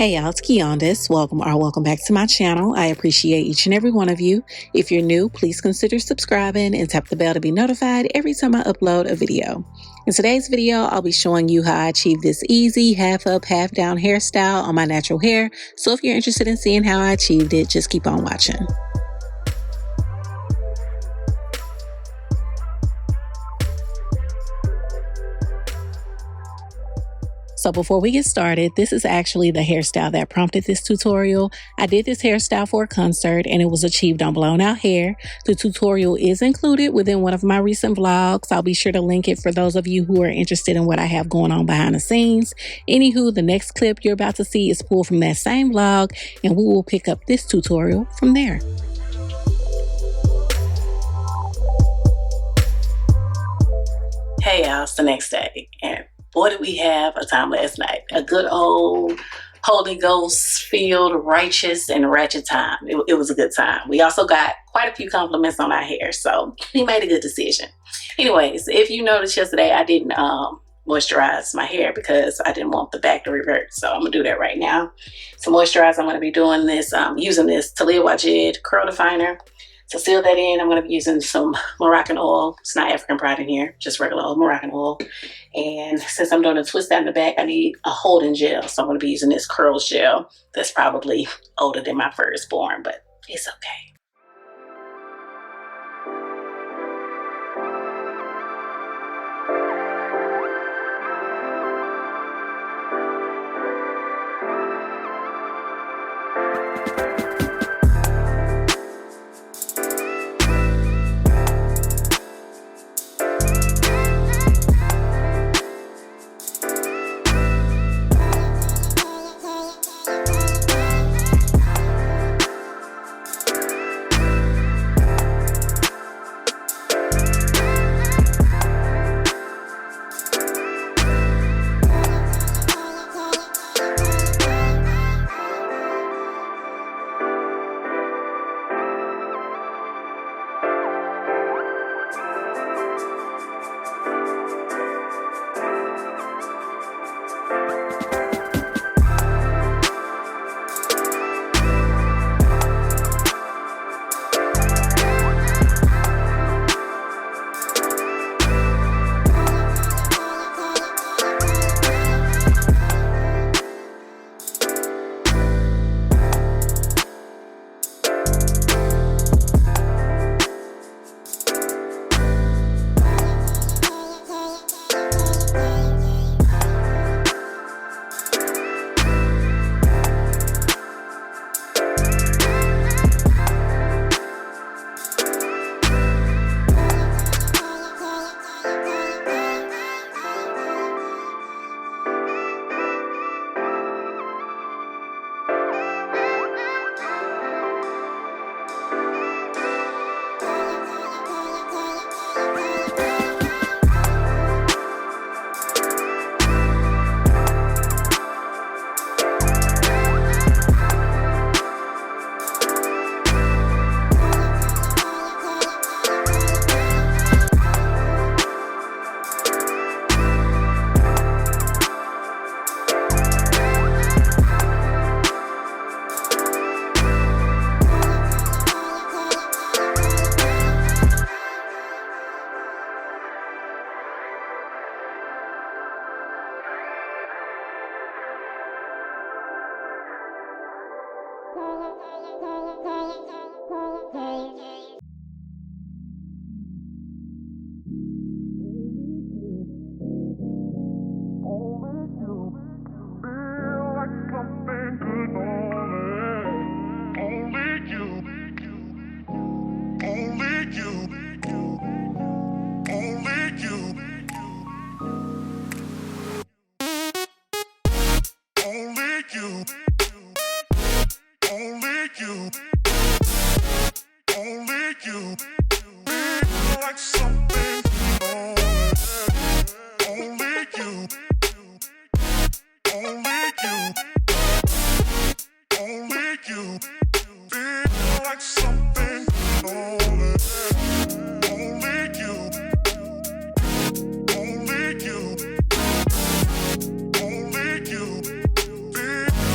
Hey y'all, it's Quijuandas. Welcome back to my channel. I appreciate each and every one of you. If you're new, please consider subscribing and tap the bell to be notified every time I upload a video. In today's video, I'll be showing you how I achieve this easy half up, half down hairstyle on my natural hair. So if you're interested in seeing how I achieved it, just keep on watching. So before we get started, this is actually the hairstyle that prompted this tutorial. I did this hairstyle for a concert and it was achieved on blown out hair. The tutorial is included within one of my recent vlogs. I'll be sure to link it for those of you who are interested in what I have going on behind the scenes. Anywho, the next clip you're about to see is pulled from that same vlog and we will pick up this tutorial from there. Hey y'all, it's the next day and boy, did we have a time last night. A good old Holy Ghost filled, righteous, and ratchet time. It was a good time. We also got quite a few compliments on our hair, so we made a good decision. Anyways, if you noticed yesterday, I didn't moisturize my hair because I didn't want the back to revert. So I'm gonna do that right now. To moisturize, I'm gonna be doing this, using this Talia Wajid curl definer. To seal that in, I'm going to be using some Moroccan oil. It's not African Pride in here, just regular old Moroccan oil. And since I'm doing a twist out in the back, I need a holding gel. So I'm going to be using this curls gel that's probably older than my firstborn, but it's okay.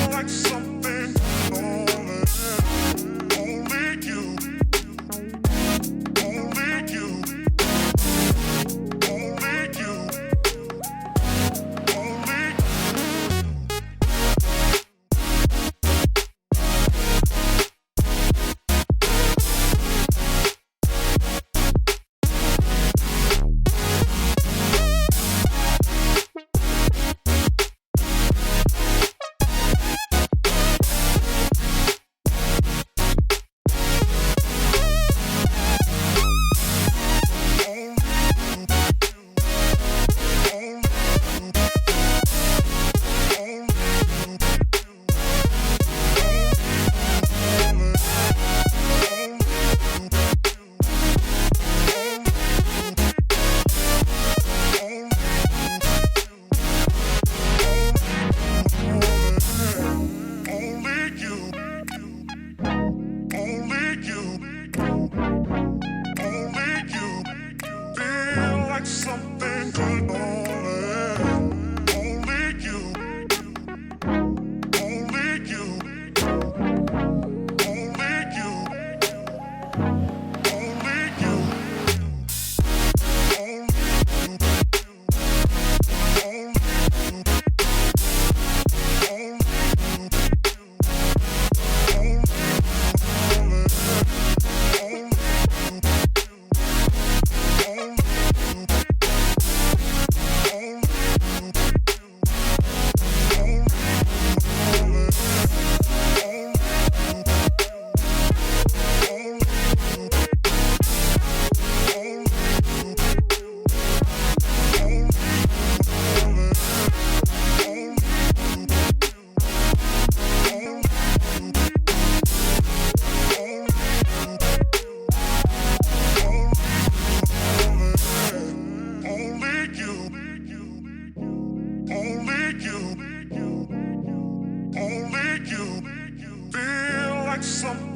Like something